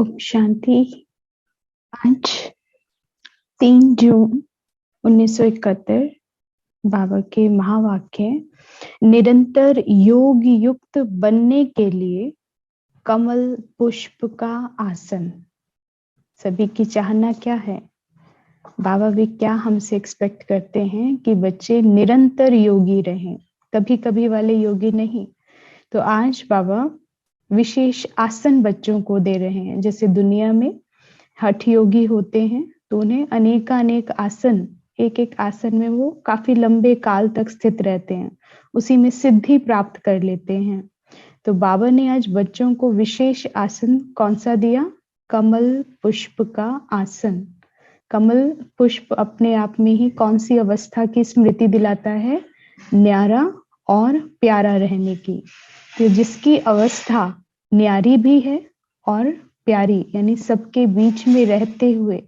ओम शांति। आज 3 जून 1971 बाबा के महावाक्य, निरंतर योग युक्त बनने के लिए कमल पुष्प का आसन। सभी की चाहना क्या है? बाबा भी क्या हमसे एक्सपेक्ट करते हैं कि बच्चे निरंतर योगी रहें, कभी कभी वाले योगी नहीं। तो आज बाबा विशेष आसन बच्चों को दे रहे हैं। जैसे दुनिया में हठ योगी होते हैं तो उन्हें अनेक आसन, एक एक आसन में वो काफी लंबे काल तक स्थित रहते हैं, उसी में सिद्धि प्राप्त कर लेते हैं। तो बाबा ने आज बच्चों को विशेष आसन कौन सा दिया? कमल पुष्प का आसन। कमल पुष्प अपने आप में ही कौन सी अवस्था की स्मृति दिलाता है? न्यारा और प्यारा रहने की। तो जिसकी अवस्था न्यारी भी है और प्यारी, यानी सबके बीच में रहते हुए,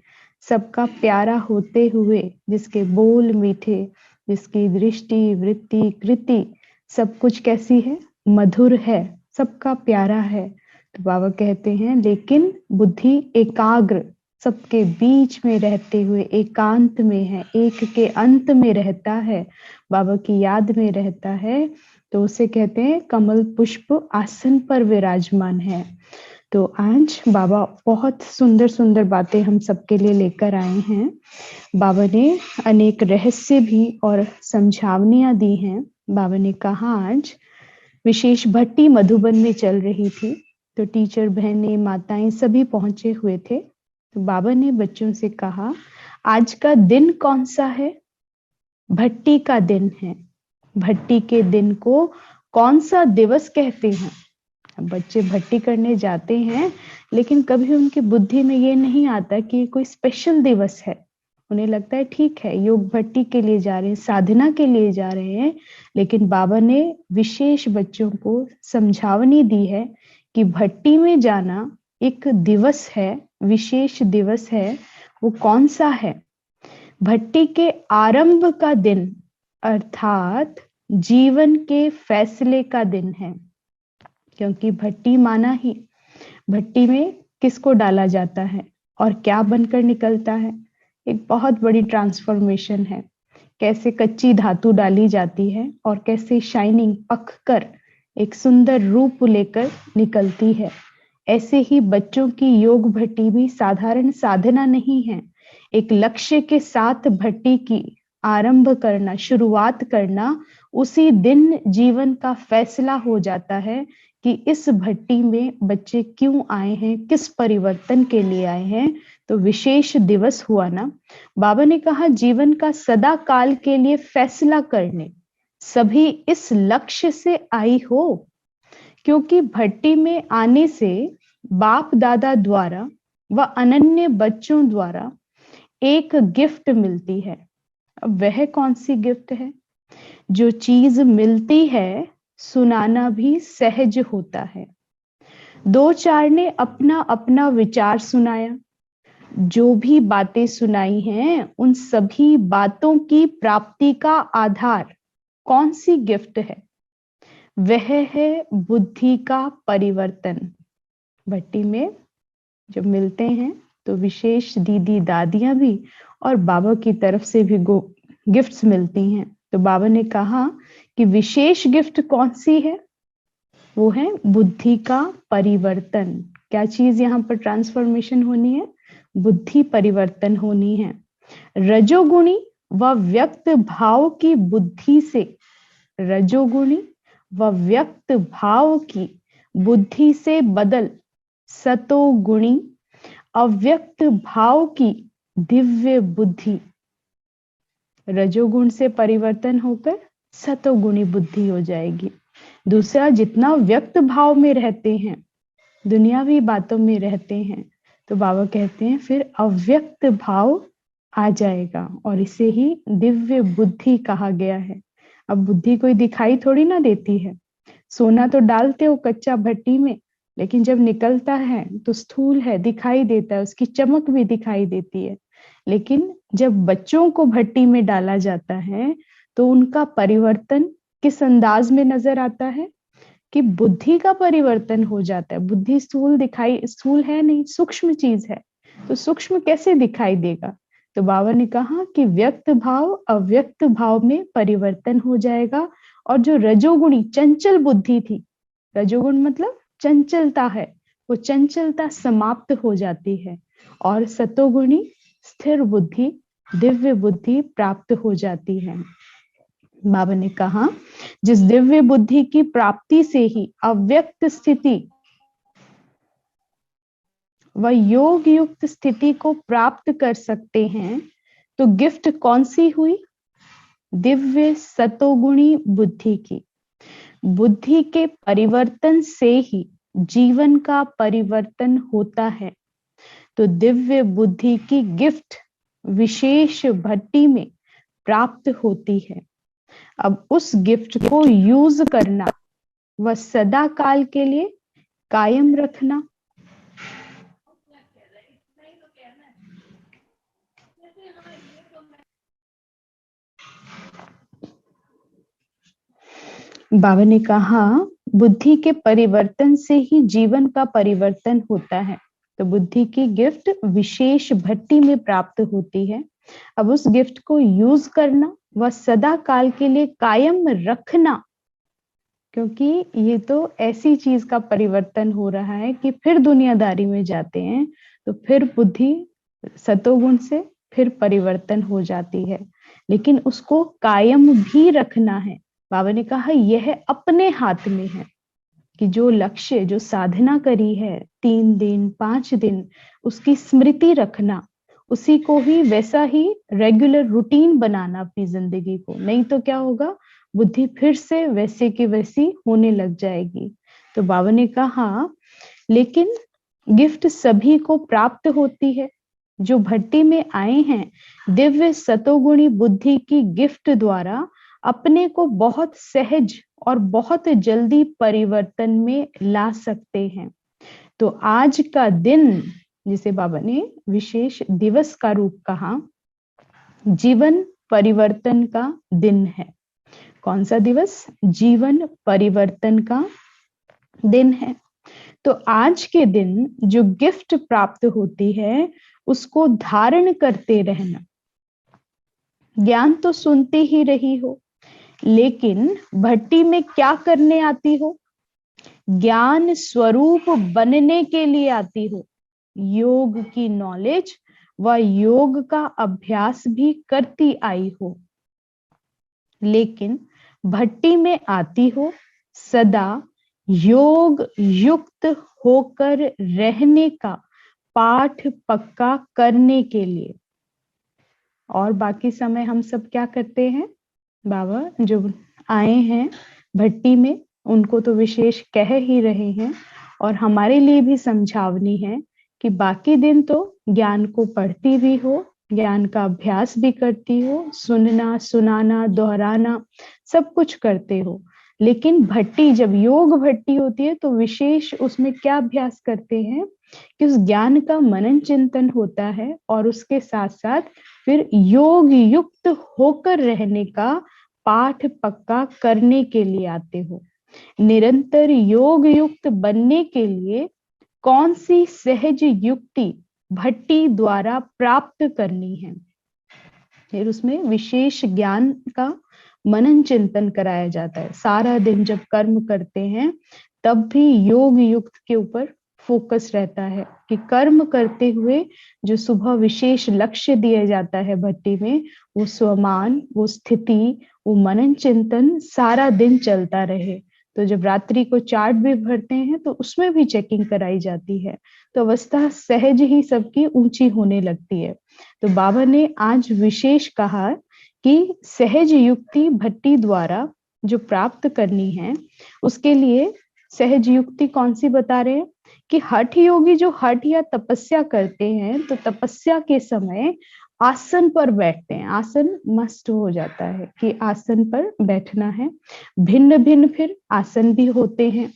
सबका प्यारा होते हुए, जिसके बोल मीठे, जिसकी दृष्टि वृत्ति कृति सब कुछ कैसी है? मधुर है, सबका प्यारा है। तो बाबा कहते हैं लेकिन बुद्धि एकाग्र, सबके बीच में रहते हुए एकांत में है, एक के अंत में रहता है, बाबा की याद में रहता है, तो उसे कहते हैं कमल पुष्प आसन पर विराजमान है। तो आज बाबा बहुत सुंदर सुंदर बातें हम सबके लिए लेकर आए हैं। बाबा ने अनेक रहस्य भी और समझावनियां दी हैं। बाबा ने कहा आज विशेष भट्टी मधुबन में चल रही थी, तो टीचर बहनें माताएं सभी पहुंचे हुए थे। तो बाबा ने बच्चों से कहा आज का दिन कौन सा है? भट्टी का दिन है। भट्टी के दिन को कौन सा दिवस कहते हैं? बच्चे भट्टी करने जाते हैं, लेकिन कभी उनकी बुद्धि में ये नहीं आता कि कोई स्पेशल दिवस है। उन्हें लगता है ठीक है, योग भट्टी के लिए जा रहे हैं, साधना के लिए जा रहे हैं। लेकिन बाबा ने विशेष बच्चों को समझावनी दी है कि भट्टी में जाना एक दिवस है, विशेष दिवस है। वो कौन सा है? भट्टी के आरंभ का दिन, अर्थात जीवन के फैसले का दिन है। क्योंकि भट्टी माना ही, भट्टी में किसको डाला जाता है और क्या बनकर निकलता है? एक बहुत बड़ी ट्रांसफॉर्मेशन है। कैसे कच्ची धातु डाली जाती है और कैसे शाइनिंग पक कर एक सुंदर रूप लेकर निकलती है। ऐसे ही बच्चों की योग भट्टी भी साधारण साधना नहीं है। एक लक्ष्य के साथ भट्टी की आरंभ करना, शुरुआत करना, उसी दिन जीवन का फैसला हो जाता है कि इस भट्टी में बच्चे क्यों आए हैं, किस परिवर्तन के लिए आए हैं। तो विशेष दिवस हुआ ना। बाबा ने कहा जीवन का सदा काल के लिए फैसला करने सभी इस लक्ष्य से आई हो, क्योंकि भट्टी में आने से बाप दादा द्वारा व अनन्य बच्चों द्वारा एक गिफ्ट मिलती है। अब वह कौन सी गिफ्ट है? जो चीज मिलती है सुनाना भी सहज होता है। दो चार ने अपना अपना विचार सुनाया। जो भी बातें सुनाई हैं उन सभी बातों की प्राप्ति का आधार कौन सी गिफ्ट है? वह है बुद्धि का परिवर्तन। भट्टी में जब मिलते हैं तो विशेष दीदी दादियां भी और बाबा की तरफ से भी गिफ्ट्स मिलती हैं। तो बाबा ने कहा कि विशेष गिफ्ट कौन सी है? वो है बुद्धि का परिवर्तन। क्या चीज यहाँ पर ट्रांसफॉर्मेशन होनी है? बुद्धि परिवर्तन होनी है। रजोगुणी व व्यक्त भाव की बुद्धि से, रजोगुणी व व्यक्त भाव की बुद्धि से बदल सतोगुणी अव्यक्त भाव की दिव्य बुद्धि, रजोगुण से परिवर्तन होकर सतोगुणी बुद्धि हो जाएगी। दूसरा, जितना व्यक्त भाव में रहते हैं, दुनियावी बातों में रहते हैं, तो बाबा कहते हैं फिर अव्यक्त भाव आ जाएगा और इसे ही दिव्य बुद्धि कहा गया है। अब बुद्धि कोई दिखाई थोड़ी ना देती है। सोना तो डालते हो कच्चा भट्टी में, लेकिन जब निकलता है तो स्थूल है, दिखाई देता है, उसकी चमक भी दिखाई देती है। लेकिन जब बच्चों को भट्टी में डाला जाता है तो उनका परिवर्तन किस अंदाज में नजर आता है? कि बुद्धि का परिवर्तन हो जाता है। बुद्धि स्थूल है नहीं, सूक्ष्म चीज है, तो सूक्ष्म कैसे दिखाई देगा? तो बाबा ने कहा कि व्यक्त भाव अव्यक्त भाव में परिवर्तन हो जाएगा, और जो रजोगुणी चंचल बुद्धि थी, रजोगुण मतलब चंचलता है, वो चंचलता समाप्त हो जाती है, और सतोगुणी स्थिर बुद्धि, दिव्य बुद्धि प्राप्त हो जाती है। बाबा ने कहा जिस दिव्य बुद्धि की प्राप्ति से ही अव्यक्त स्थिति व योग युक्त स्थिति को प्राप्त कर सकते हैं, तो गिफ्ट कौन सी हुई? दिव्य सतोगुणी बुद्धि की। बुद्धि के परिवर्तन से ही जीवन का परिवर्तन होता है। तो दिव्य बुद्धि की गिफ्ट विशेष भट्टी में प्राप्त होती है। अब उस गिफ्ट को यूज करना व सदा काल के लिए कायम रखना। बाबा ने कहा बुद्धि के परिवर्तन से ही जीवन का परिवर्तन होता है। तो बुद्धि की गिफ्ट विशेष भट्टी में प्राप्त होती है। अब उस गिफ्ट को यूज करना व सदा काल के लिए कायम रखना, क्योंकि ये तो ऐसी चीज का परिवर्तन हो रहा है कि फिर दुनियादारी में जाते हैं, तो फिर बुद्धि सतोगुण से फिर परिवर्तन हो जाती है, लेकिन उसको कायम भी रखना है। बाबा ने कहा यह अपने हाथ में है कि जो लक्ष्य, जो साधना करी है 3 दिन 5 दिन, उसकी स्मृति रखना, उसी को ही वैसा ही रेगुलर रूटीन बनाना अपनी जिंदगी को। नहीं तो क्या होगा, बुद्धि फिर से वैसे की वैसी होने लग जाएगी। तो बाबा ने कहा लेकिन गिफ्ट सभी को प्राप्त होती है। जो भट्टी में आए हैं दिव्य सतोगुणी बुद्धि की गिफ्ट द्वारा अपने को बहुत सहज और बहुत जल्दी परिवर्तन में ला सकते हैं। तो आज का दिन, जिसे बाबा ने विशेष दिवस का रूप कहा, जीवन परिवर्तन का दिन है। कौन सा दिवस? जीवन परिवर्तन का दिन है। तो आज के दिन जो गिफ्ट प्राप्त होती है उसको धारण करते रहना। ज्ञान तो सुनते ही रही हो, लेकिन भट्टी में क्या करने आती हो? ज्ञान स्वरूप बनने के लिए आती हो। योग की नॉलेज व योग का अभ्यास भी करती आई हो, लेकिन भट्टी में आती हो सदा योग युक्त होकर रहने का पाठ पक्का करने के लिए। और बाकी समय हम सब क्या करते हैं? बाबा जो आए हैं भट्टी में उनको तो विशेष कह ही रहे हैं, और हमारे लिए भी समझावनी है कि बाकी दिन तो ज्ञान को पढ़ती भी हो, ज्ञान का अभ्यास भी करती हो, सुनना सुनाना दोहराना सब कुछ करते हो, लेकिन भट्टी जब योग भट्टी होती है तो विशेष उसमें क्या अभ्यास करते हैं कि उस ज्ञान का मनन चिंतन होता है, और उसके साथ साथ फिर योग युक्त होकर रहने का पाठ पक्का करने के लिए आते हो। निरंतर योग युक्त बनने के लिए कौन सी सहज युक्ति भट्टी द्वारा प्राप्त करनी है? फिर उसमें विशेष ज्ञान का मनन चिंतन कराया जाता है। सारा दिन जब कर्म करते हैं तब भी योग युक्त के ऊपर फोकस रहता है कि कर्म करते हुए जो सुबह विशेष लक्ष्य दिया जाता है भट्टी में, वो स्वमान, वो स्थिति, वो मनन चिंतन सारा दिन चलता रहे। तो जब रात्रि को चार्ट भी भरते हैं तो उसमें भी चेकिंग कराई जाती है, तो अवस्था सहज ही सबकी ऊंची होने लगती है। तो बाबा ने आज विशेष कहा कि सहज युक्ति भट्टी द्वारा जो प्राप्त करनी है, उसके लिए सहज युक्ति कौन सी बता रहे हैं कि हठ योगी जो हठ या तपस्या करते हैं, तो तपस्या के समय आसन पर बैठते हैं। आसन मस्ट हो जाता है कि आसन पर बैठना है। भिन्न भिन्न फिर आसन भी होते हैं।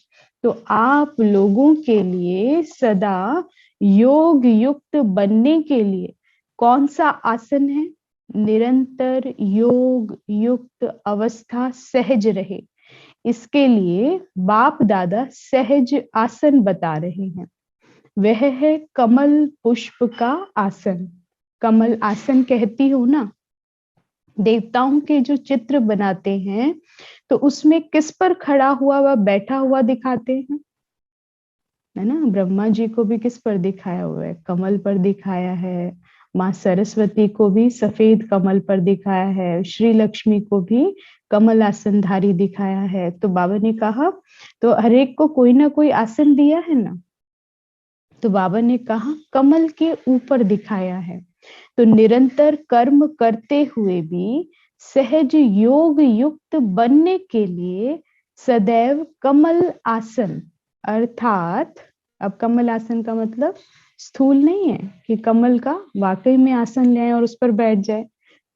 तो आप लोगों के लिए सदा योग युक्त बनने के लिए कौन सा आसन है? निरंतर योग युक्त अवस्था सहज रहे, इसके लिए बाप दादा सहज आसन बता रहे हैं। वह है कमल पुष्प का आसन। कमल आसन कहती हूं ना, देवताओं के जो चित्र बनाते हैं तो उसमें किस पर खड़ा हुआ व बैठा हुआ दिखाते हैं, है ना। ब्रह्मा जी को भी किस पर दिखाया हुआ है, कमल पर दिखाया है। माँ सरस्वती को भी सफेद कमल पर दिखाया है। श्री लक्ष्मी को भी कमल आसनधारी दिखाया है। तो बाबा ने कहा तो हर एक को कोई ना कोई आसन दिया है ना, तो बाबा ने कहा कमल के ऊपर दिखाया है। तो निरंतर कर्म करते हुए भी सहज योग युक्त बनने के लिए सदैव कमल आसन, अर्थात अब कमल आसन का मतलब स्थूल नहीं है कि कमल का वाकई में आसन ले और उस पर बैठ जाए,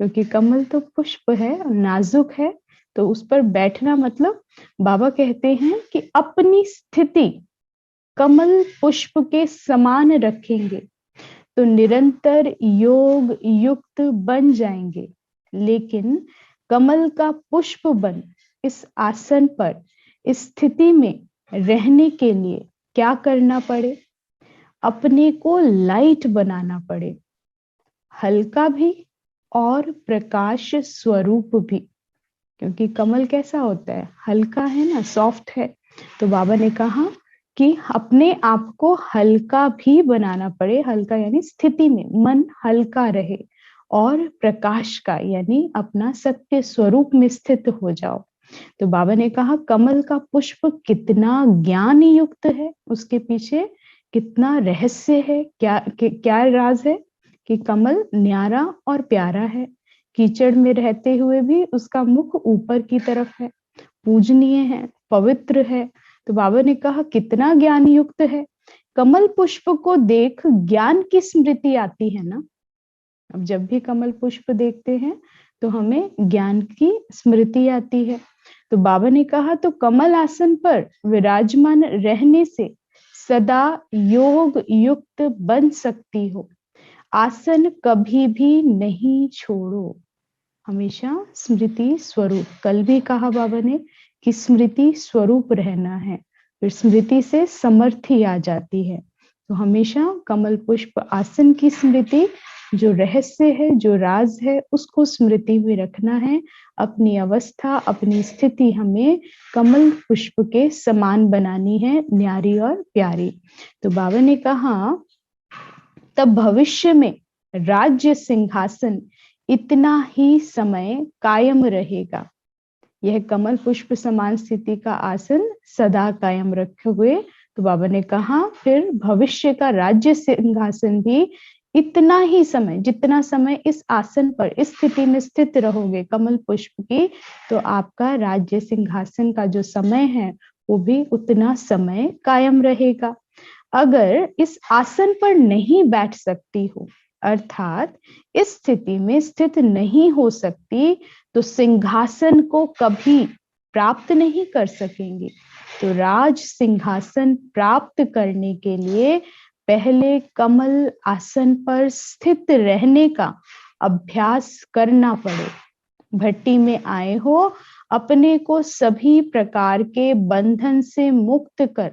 क्योंकि कमल तो पुष्प है और नाजुक है। तो उस पर बैठना मतलब बाबा कहते हैं कि अपनी स्थिति कमल पुष्प के समान रखेंगे तो निरंतर योग युक्त बन जाएंगे। लेकिन कमल का पुष्प बन इस आसन पर इस स्थिति में रहने के लिए क्या करना पड़े, अपने को लाइट बनाना पड़े, हल्का भी और प्रकाश स्वरूप भी। क्योंकि कमल कैसा होता है, हल्का है ना, सॉफ्ट है। तो बाबा ने कहा कि अपने आप को हल्का भी बनाना पड़े। हल्का यानी स्थिति में मन हल्का रहे, और प्रकाश का यानी अपना सत्य स्वरूप में स्थित हो जाओ। तो बाबा ने कहा कमल का पुष्प कितना ज्ञान युक्त है, उसके पीछे कितना रहस्य है, क्या राज है कि कमल न्यारा और प्यारा है। कीचड़ में रहते हुए भी उसका मुख ऊपर की तरफ है, पूजनीय है, पवित्र है। तो बाबा ने कहा कितना ज्ञान युक्त है। कमल पुष्प को देख ज्ञान की स्मृति आती है ना। अब जब भी कमल पुष्प देखते हैं तो हमें ज्ञान की स्मृति आती है। तो बाबा ने कहा तो कमल आसन पर विराजमान रहने से सदा योग युक्त बन सकती हो। आसन कभी भी नहीं छोड़ो, हमेशा स्मृति स्वरूप। कल भी कहा बाबा ने कि स्मृति स्वरूप रहना है, फिर स्मृति से समर्थी आ जाती है। तो हमेशा कमल पुष्प आसन की स्मृति, जो रहस्य है, जो राज है, उसको स्मृति में रखना है। अपनी अवस्था, अपनी स्थिति हमें कमल पुष्प के समान बनानी है, न्यारी और प्यारी। तो बाबा ने कहा तब भविष्य में राज्य सिंहासन इतना ही समय कायम रहेगा। यह कमल पुष्प समान स्थिति का आसन सदा कायम रखे हुए। तो बाबा ने कहा फिर भविष्य का राज्य सिंहासन भी इतना ही समय, जितना समय इस आसन पर इस स्थिति में स्थित रहोगे कमल पुष्प की, तो आपका राज्य सिंहासन का जो समय है वो भी उतना समय कायम रहेगा। अगर इस आसन पर नहीं बैठ सकती हो, अर्थात इस स्थिति में स्थित नहीं हो सकती, तो सिंहासन को कभी प्राप्त नहीं कर सकेंगे। तो राज सिंहासन प्राप्त करने के लिए पहले कमल आसन पर स्थित रहने का अभ्यास करना पड़े। भट्टी में आए हो, अपने को सभी प्रकार के बंधन से मुक्त कर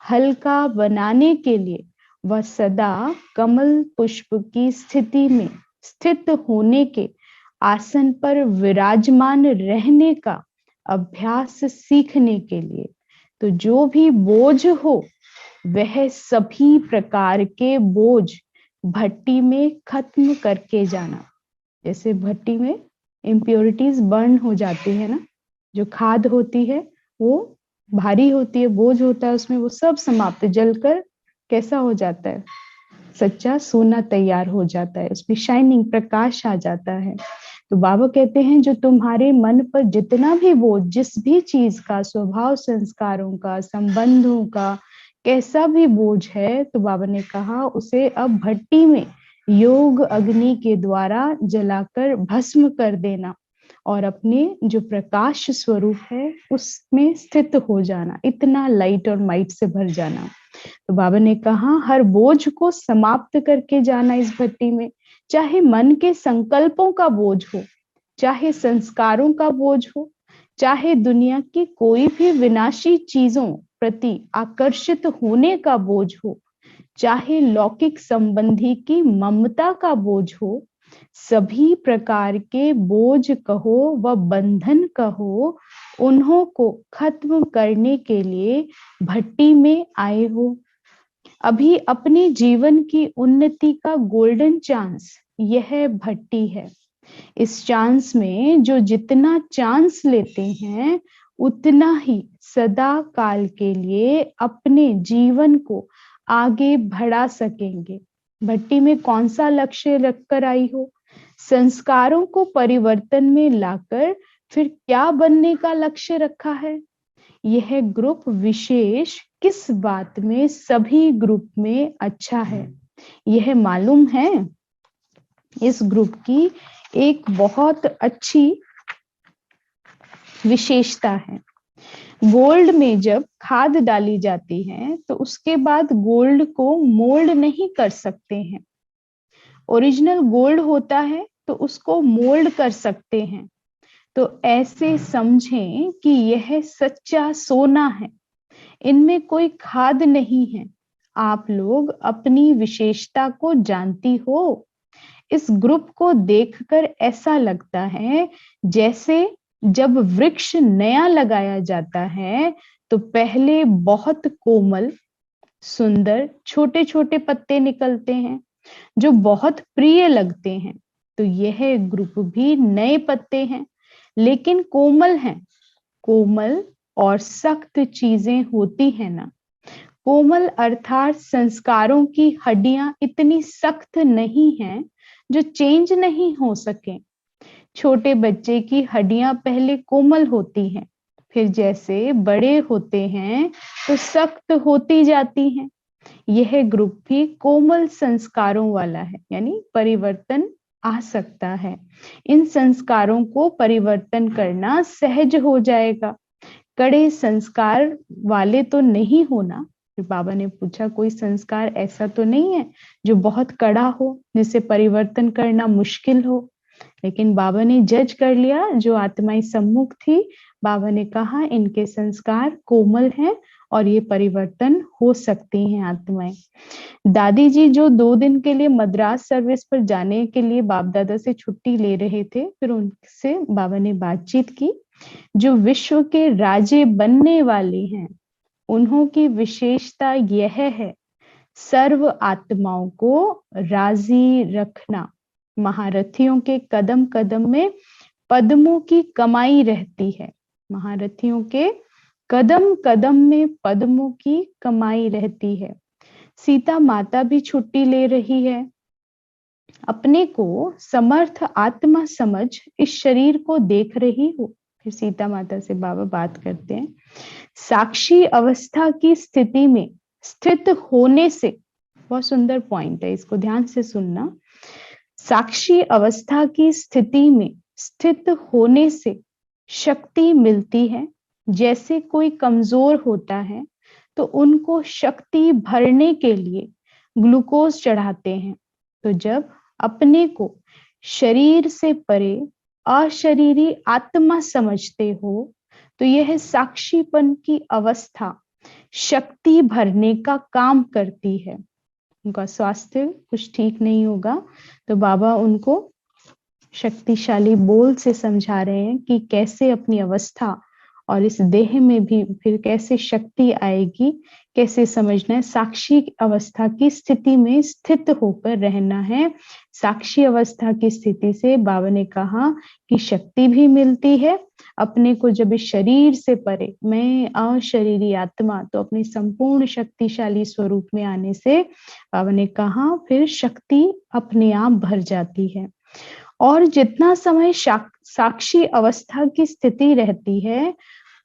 हल्का बनाने के लिए वह सदा कमल पुष्प की स्थिति में स्थित होने के आसन पर विराजमान रहने का अभ्यास सीखने के लिए। तो जो भी बोझ हो वह सभी प्रकार के बोझ भट्टी में खत्म करके जाना। जैसे भट्टी में इम्प्योरिटीज बर्न हो जाती है ना, जो खाद होती है वो भारी होती है, बोझ होता है उसमें, वो सब समाप्त जलकर कैसा हो जाता है, सच्चा सोना तैयार हो जाता है, उसमें शाइनिंग प्रकाश आ जाता है। तो बाबा कहते हैं जो तुम्हारे मन पर जितना भी बोझ, जिस भी चीज का, स्वभाव संस्कारों का, संबंधों का, कैसा भी बोझ है, तो बाबा ने कहा उसे अब भट्टी में योग अग्नि के द्वारा जलाकर भस्म कर देना और अपने जो प्रकाश स्वरूप है उसमें स्थित हो जाना, इतना लाइट और माइट से भर जाना। तो बाबा ने कहा हर बोझ को समाप्त करके जाना इस भट्टी में, चाहे मन के संकल्पों का बोझ हो, चाहे संस्कारों का बोझ हो, चाहे दुनिया की कोई भी विनाशी चीजों प्रति आकर्षित होने का बोझ हो, चाहे लौकिक संबंधी की ममता का बोझ हो, सभी प्रकार के बोझ कहो व बंधन कहो, उन्हों को खत्म करने के लिए भट्टी में आए हो। अभी अपने जीवन की उन्नति का गोल्डन चांस यह भट्टी है। इस चांस में जो जितना चांस लेते हैं, उतना ही सदा काल के लिए अपने जीवन को आगे बढ़ा सकेंगे। भट्टी में कौन सा लक्ष्य रखकर आई हो? संस्कारों को परिवर्तन में लाकर फिर क्या बनने का लक्ष्य रखा है? यह ग्रुप विशेष किस बात में सभी ग्रुप में अच्छा है, यह मालूम है? इस ग्रुप की एक बहुत अच्छी विशेषता है। गोल्ड में जब खाद डाली जाती है तो उसके बाद गोल्ड को मोल्ड नहीं कर सकते हैं। ओरिजिनल गोल्ड होता है तो उसको मोल्ड कर सकते हैं। तो ऐसे समझें कि यह सच्चा सोना है, इनमें कोई खाद नहीं है। आप लोग अपनी विशेषता को जानती हो। इस ग्रुप को देखकर ऐसा लगता है जैसे जब वृक्ष नया लगाया जाता है तो पहले बहुत कोमल, सुंदर छोटे छोटे पत्ते निकलते हैं जो बहुत प्रिय लगते हैं। तो यह ग्रुप भी नए पत्ते हैं, लेकिन कोमल हैं। कोमल और सख्त चीजें होती है ना। कोमल अर्थात संस्कारों की हड्डियां इतनी सख्त नहीं हैं जो चेंज नहीं हो सके। छोटे बच्चे की हड्डियां पहले कोमल होती हैं, फिर जैसे बड़े होते हैं तो सख्त होती जाती हैं। यह ग्रुप भी कोमल संस्कारों वाला है, यानी परिवर्तन आ सकता है। इन संस्कारों को परिवर्तन करना सहज हो जाएगा। कड़े संस्कार वाले तो नहीं होना। फिर बाबा ने पूछा, कोई संस्कार ऐसा तो नहीं है जो बहुत कड़ा हो, जिसे परिवर्तन करना मुश्किल हो? लेकिन बाबा ने जज कर लिया जो आत्माएं सम्मुख थी। बाबा ने कहा इनके संस्कार कोमल हैं और ये परिवर्तन हो सकती हैं आत्माएं। दादी जी जो 2 दिन के लिए मद्रास सर्विस पर जाने के लिए बाप दादा से छुट्टी ले रहे थे, फिर उनसे बाबा ने बातचीत की। जो विश्व के राजे बनने वाले हैं, उन्हों की विशेषता यह है, सर्व आत्माओं को राजी रखना। महारथियों के कदम कदम में पद्मों की कमाई रहती है। महारथियों के कदम कदम में पद्मों की कमाई रहती है। सीता माता भी छुट्टी ले रही है। अपने को समर्थ आत्मा समझ इस शरीर को देख रही हो। फिर सीता माता से बाबा बात करते हैं। साक्षी अवस्था की स्थिति में स्थित होने से, बहुत सुंदर पॉइंट है, इसको ध्यान से सुनना। साक्षी अवस्था की स्थिति में स्थित होने से शक्ति मिलती है। जैसे कोई कमजोर होता है तो उनको शक्ति भरने के लिए ग्लूकोज चढ़ाते हैं। तो जब अपने को शरीर से परे अशरीरी आत्मा समझते हो तो यह साक्षीपन की अवस्था शक्ति भरने का काम करती है। उनका स्वास्थ्य कुछ ठीक नहीं होगा तो बाबा उनको शक्तिशाली बोल से समझा रहे हैं कि कैसे अपनी अवस्था और इस देह में भी फिर कैसे शक्ति आएगी, कैसे समझना है। साक्षी अवस्था की स्थिति में स्थित होकर रहना है। साक्षी अवस्था की स्थिति से बाबा ने कहा कि शक्ति भी मिलती है। अपने को जब इस शरीर से परे, मैं अशरीरी आत्मा, तो अपने संपूर्ण शक्तिशाली स्वरूप में आने से बाबा ने कहा फिर शक्ति अपने आप भर जाती है। और जितना समय साक्षी अवस्था की स्थिति रहती है,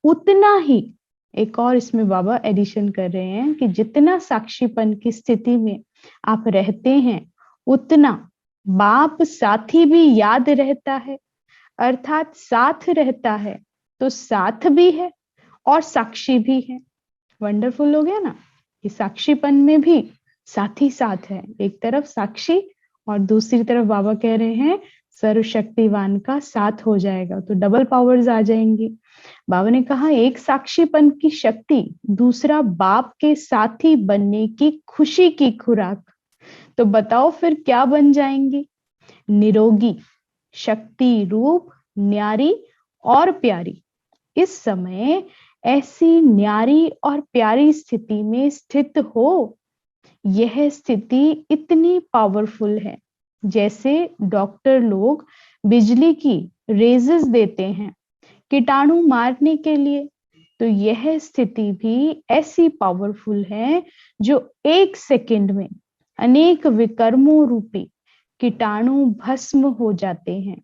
उतना ही, एक और इसमें बाबा एडिशन कर रहे हैं कि जितना साक्षीपन की स्थिति में आप रहते हैं, उतना बाप साथी भी याद रहता है। अर्थात साथ रहता है तो साथ भी है और साक्षी भी है। वंडरफुल हो गया ना। कि साक्षीपन में भी साथ ही साथ है, एक तरफ साक्षी और दूसरी तरफ बाबा कह रहे हैं सर्वशक्तिवान का साथ हो जाएगा तो डबल पावर्स आ जाएंगी। बाबा ने कहा एक साक्षीपन की शक्ति, दूसरा बाप के साथी बनने की खुशी की खुराक। तो बताओ फिर क्या बन जाएंगी? निरोगी, शक्ति रूप, न्यारी और प्यारी। इस समय ऐसी न्यारी और प्यारी स्थिति में स्थित हो। यह स्थिति इतनी पावरफुल है जैसे डॉक्टर लोग बिजली की रेजेस देते हैं कीटाणु मारने के लिए, तो यह स्थिति भी ऐसी पावरफुल है जो 1 सेकंड में अनेक विकर्मों रूपी कीटाणु भस्म हो जाते हैं।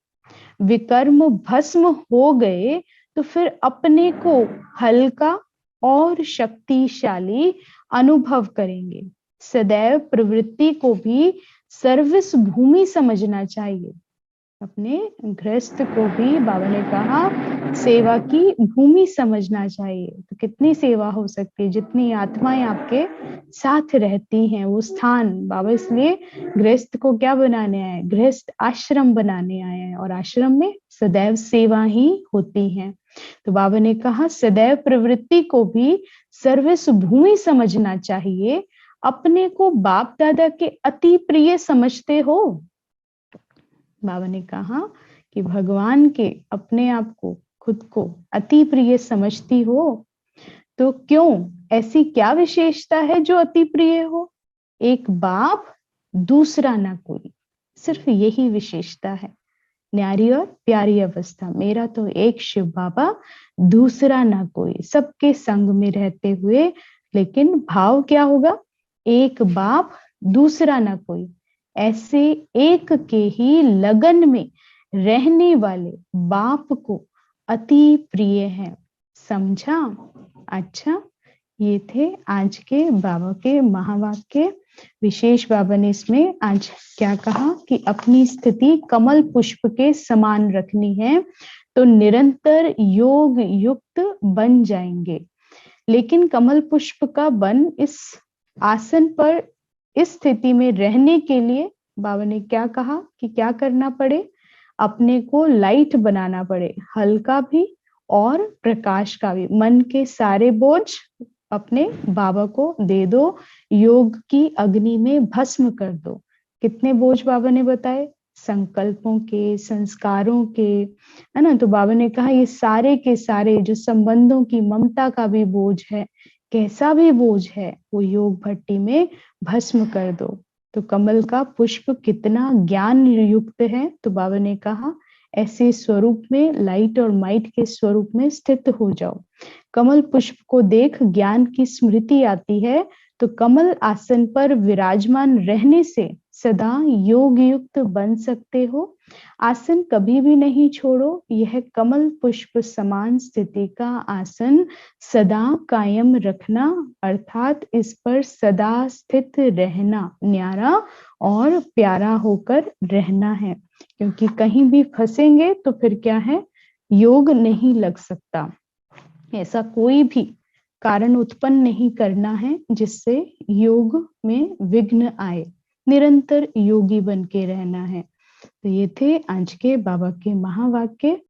विकर्म भस्म हो गए तो फिर अपने को हल्का और शक्तिशाली अनुभव करेंगे। सदैव प्रवृत्ति को भी सर्विस भूमि समझना चाहिए। अपने गृहस्थ को भी बाबा ने कहा सेवा की भूमि समझना चाहिए। तो कितनी सेवा हो सकती है, जितनी आत्माएं आपके साथ रहती हैं वो स्थान। बाबा इसलिए गृहस्थ को क्या बनाने आए? गृहस्थ आश्रम बनाने आए हैं और आश्रम में सदैव सेवा ही होती है। तो बाबा ने कहा सदैव प्रवृत्ति को भी सर्विस भूमि समझना चाहिए। अपने को बाप दादा के अति प्रिय समझते हो? बाबा ने कहा कि भगवान के अपने आप को, खुद को अति प्रिय समझती हो? तो क्यों, ऐसी क्या विशेषता है जो अति प्रिय हो? एक बाप, दूसरा ना कोई, सिर्फ यही विशेषता है। न्यारी और प्यारी अवस्था, मेरा तो एक शिव बाबा, दूसरा ना कोई, सबके संग में रहते हुए। लेकिन भाव क्या होगा? एक बाप, दूसरा ना कोई। ऐसे एक के ही लगन में रहने वाले बाप को अति प्रिय है। समझा? अच्छा, ये थे आज के बाबा के महावाक्य। विशेष बाबा ने इसमें आज क्या कहा कि अपनी स्थिति कमल पुष्प के समान रखनी है तो निरंतर योग युक्त बन जाएंगे। लेकिन कमल पुष्प का बन इस आसन पर, इस स्थिति में रहने के लिए बाबा ने क्या कहा कि क्या करना पड़े? अपने को लाइट बनाना पड़े, हल्का भी और प्रकाश का भी। मन के सारे बोझ अपने बाबा को दे दो, योग की अग्नि में भस्म कर दो। कितने बोझ बाबा ने बताए? संकल्पों के, संस्कारों के, है ना। तो बाबा ने कहा ये सारे के सारे जो संबंधों की ममता का भी बोझ है, कैसा भी बोझ है, वो योग भट्टी में भस्म कर दो। तो कमल का पुष्प कितना ज्ञान युक्त है। तो बाबा ने कहा ऐसे स्वरूप में, लाइट और माइट के स्वरूप में स्थित हो जाओ। कमल पुष्प को देख ज्ञान की स्मृति आती है। तो कमल आसन पर विराजमान रहने से सदा योग युक्त बन सकते हो। आसन कभी भी नहीं छोड़ो। यह कमल पुष्प समान स्थिति का आसन सदा कायम रखना, अर्थात इस पर सदा स्थित रहना, न्यारा और प्यारा होकर रहना है। क्योंकि कहीं भी फंसेंगे तो फिर क्या है, योग नहीं लग सकता। ऐसा कोई भी कारण उत्पन्न नहीं करना है जिससे योग में विघ्न आए। निरंतर योगी बन के रहना है। तो ये थे आज के बाबा के महावाक्य।